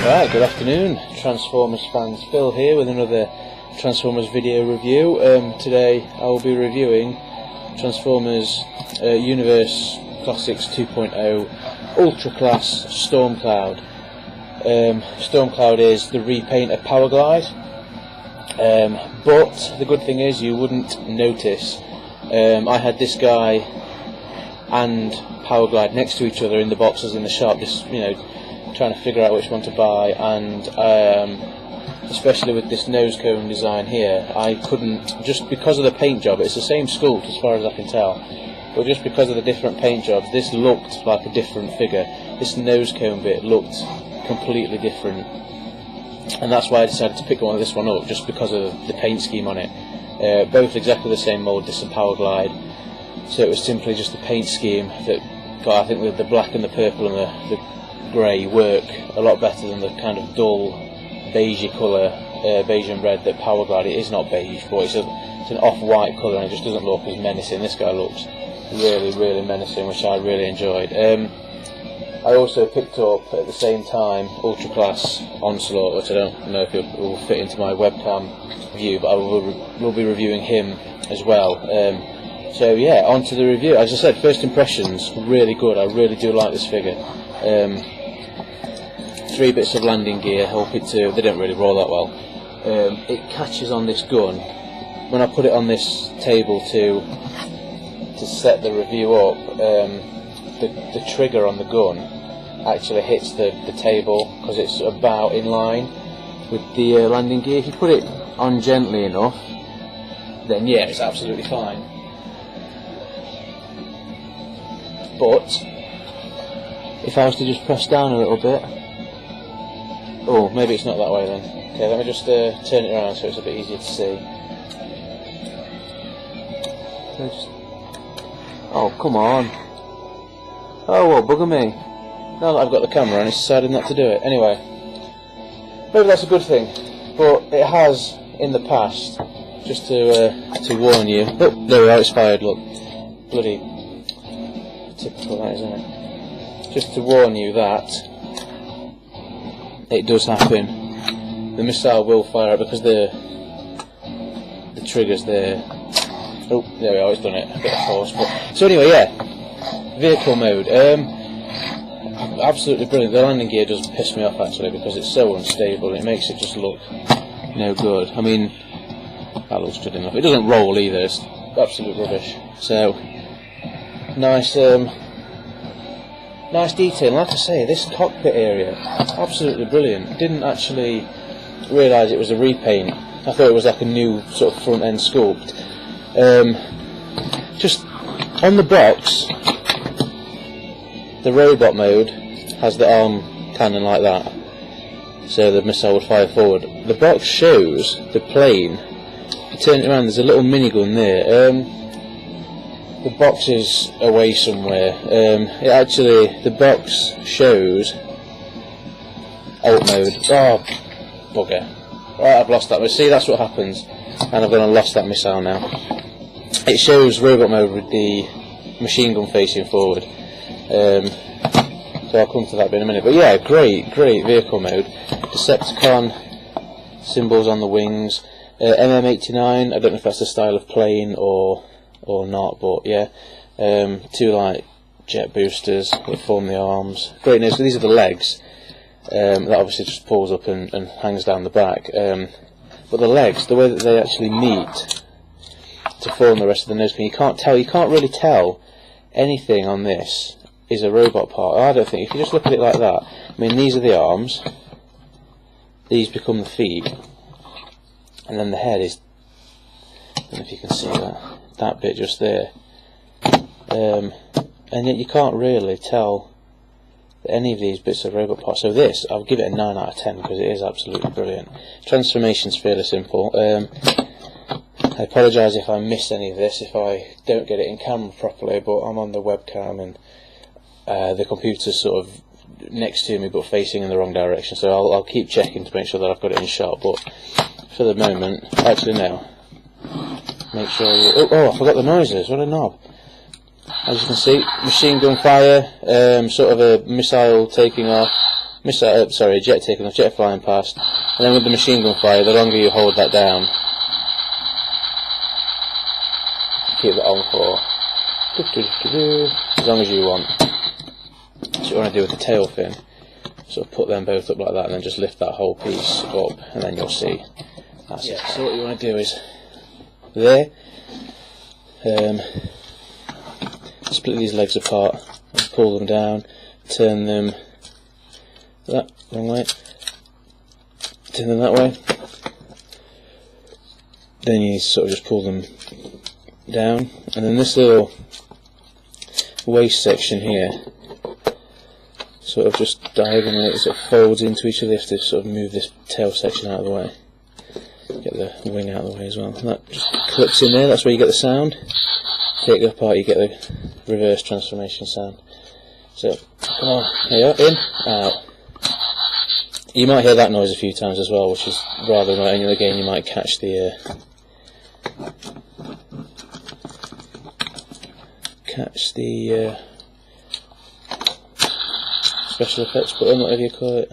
Right, good afternoon, Transformers fans. Phil here with another Transformers video review. Today I will be reviewing Transformers Universe Classics 2.0 Ultra Class Stormcloud. Stormcloud is the repaint of Powerglide, but the good thing is you wouldn't notice. I had this guy and Powerglide next to each other in the boxes in the shop, just trying to figure out which one to buy, and especially with this nose cone design here, I couldn't, just because of the paint job. It's the same sculpt as far as I can tell, but just because of the different paint jobs, this looked like a different figure. This nose cone bit looked completely different, and that's why I decided to pick this one up, just because of the paint scheme on it. Both exactly the same mould, this and Powerglide, so it was simply just the paint scheme that got, I think, the black and the purple and the grey work a lot better than the kind of dull beigey colour, beige and red that Powerglide. It is not beige, but it's an off-white colour and it just doesn't look as menacing. This guy looks really menacing, which I really enjoyed. I also picked up at the same time Ultra Class Onslaught, which I don't know if it will fit into my webcam view, but I will be reviewing him as well. So yeah, on to the review. As I said, first impressions, really good. I really do like this figure. 3 bits of landing gear, they don't really roll that well. It catches on this gun. When I put it on this table to set the review up, the trigger on the gun actually hits the table because it's about in line with the landing gear. If you put it on gently enough, then yeah, it's absolutely fine. But if I was to just press down a little bit, oh, maybe it's not that way then. Okay, let me just turn it around so it's a bit easier to see. Oh, come on. Oh, well, bugger me. Now that I've got the camera on, it's decided not to do it. Anyway, maybe that's a good thing, but it has in the past, just to warn you. Oh, there we are, it's fired, look. Bloody typical that, isn't it? Just to warn you that it does happen. The missile will fire out because the trigger's there. Oh, there we are, it's done it. A bit of force. But so anyway, yeah. Vehicle mode. Absolutely brilliant. The landing gear does piss me off actually because it's so unstable. It makes it just look no good. I mean, that looks good enough. It doesn't roll either. It's absolute rubbish. So nice. Nice detail. Like I say, this cockpit area, absolutely brilliant. Didn't actually realise it was a repaint. I thought it was like a new sort of front end sculpt. Just on the box, the robot mode has the arm cannon like that, so the missile would fire forward. The box shows the plane. You turn it around, there's a little minigun there. The box is away somewhere. The box shows alt mode. Oh, bugger. Right, I've lost that. See, that's what happens. And I've gone and lost that missile now. It shows robot mode with the machine gun facing forward. So I'll come to that in a minute. But yeah, great vehicle mode. Decepticon symbols on the wings. MM89, I don't know if that's the style of plane or not, but yeah, 2 like jet boosters that form the arms. Great news. So these are the legs. That obviously just pulls up and hangs down the back. But the legs, the way that they actually meet to form the rest of the nose pin, you can't really tell anything on this is a robot part. I don't think. If you just look at it like that, I mean, these are the arms. These become the feet, and then the head is. I don't know if you can see that bit just there, and yet you can't really tell that any of these bits are robot parts. So this, I'll give it a 9 out of 10 because it is absolutely brilliant. Transformation's fairly simple. I apologise if I miss any of this, if I don't get it in camera properly, but I'm on the webcam and the computer's sort of next to me but facing in the wrong direction, so I'll keep checking to make sure that I've got it in shot. But for the moment, actually no. Make sure you, oh, I forgot the noises, what a knob. As you can see, machine gun fire, sort of a missile taking off, a jet taking off, jet flying past, and then with the machine gun fire, the longer you hold that down, keep that on for as long as you want. So what you want to do with the tail fin, sort of put them both up like that, and then just lift that whole piece up, and then you'll see. That's it. So what you want to do is there, split these legs apart, pull them down, turn them that wrong way, turn them that way. Then you sort of just pull them down, and then this little waist section here, sort of just diagonally, it sort of folds into each other. You have to sort of move this tail section out of the way. Get the wing out of the way as well. And that just clips in there, that's where you get the sound. Take it apart, you get the reverse transformation sound. So, come on, there you are, in, out. You might hear that noise a few times as well, which is rather annoying, and again you might catch the special effects button, whatever you call it.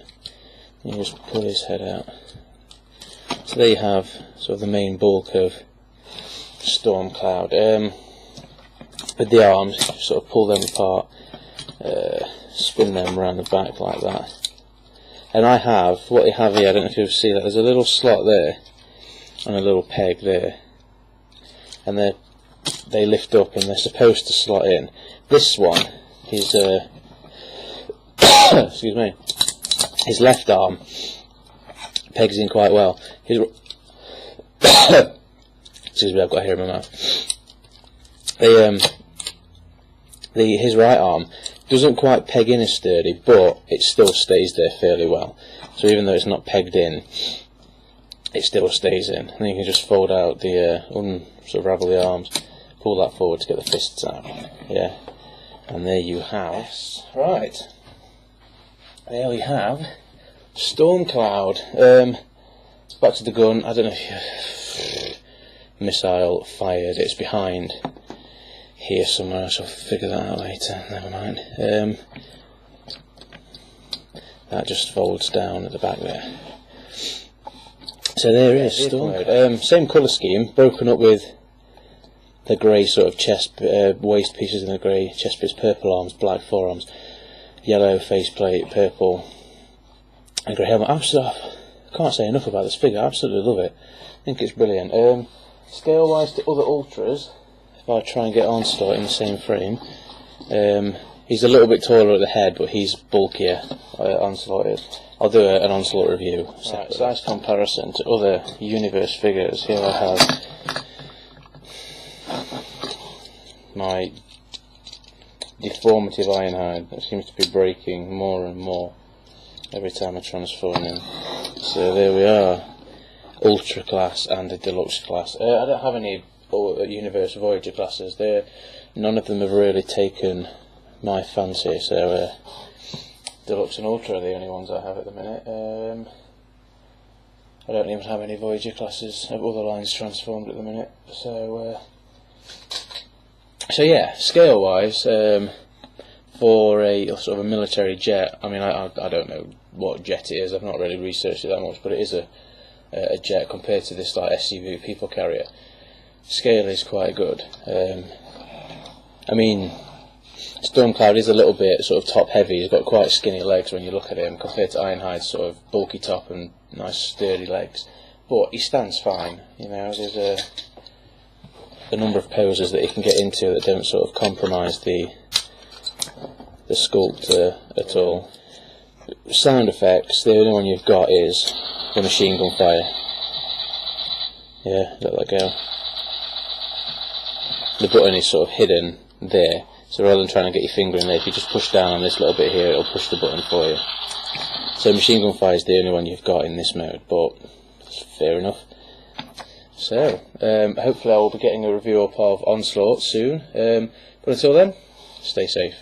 You just pull his head out. So there you have sort of the main bulk of Stormcloud. With the arms, you sort of pull them apart, spin them around the back like that. And I have, what you have here, I don't know if you'll see that, there's a little slot there, and a little peg there. And they lift up and they're supposed to slot in. This one, his excuse me, his left arm pegs in quite well. His excuse me, I've got hair in my mouth. His right arm doesn't quite peg in as sturdy, but it still stays there fairly well. So even though it's not pegged in, it still stays in. And then you can just fold out the sort of ravel the arms, pull that forward to get the fists out. Yeah, and there you have. Right, there we have Stormcloud. Back to the gun. I don't know if missile fired. It's behind here somewhere. I shall figure that out later. Never mind. That just folds down at the back there. So there is Stormcloud. Same colour scheme, broken up with the grey sort of chest, waist pieces in the grey chest bits, purple arms, black forearms, yellow faceplate, purple, and grey helmet. I can't say enough about this figure. I absolutely love it. I think it's brilliant. Scale-wise to other Ultras, if I try and get Onslaught in the same frame, he's a little bit taller at the head, but he's bulkier. Onslaught is. I'll do an Onslaught review. Right, size comparison to other Universe figures. Here I have my deformative Ironhide that seems to be breaking more and more every time I transform him. So there we are, Ultra class and a Deluxe class. I don't have any Universe Voyager classes. None of them have really taken my fancy, so Deluxe and Ultra are the only ones I have at the minute. I don't even have any Voyager classes of other lines transformed at the minute. So yeah, scale wise, for a sort of a military jet, I mean I don't know what jet it is, I've not really researched it that much, but it is a jet compared to this like SUV people carrier. Scale is quite good. I mean, Stormcloud is a little bit sort of top heavy. He's got quite skinny legs when you look at him compared to Ironhide's sort of bulky top and nice sturdy legs. But he stands fine. You know, there's a number of poses that he can get into that don't sort of compromise the sculpt at all. Sound effects, the only one you've got is the machine gun fire. Yeah, let that go. The button is sort of hidden there, so rather than trying to get your finger in there, if you just push down on this little bit here, it'll push the button for you. So machine gun fire is the only one you've got in this mode, but that's fair enough. So, hopefully I will be getting a review up of Onslaught soon, but until then, stay safe.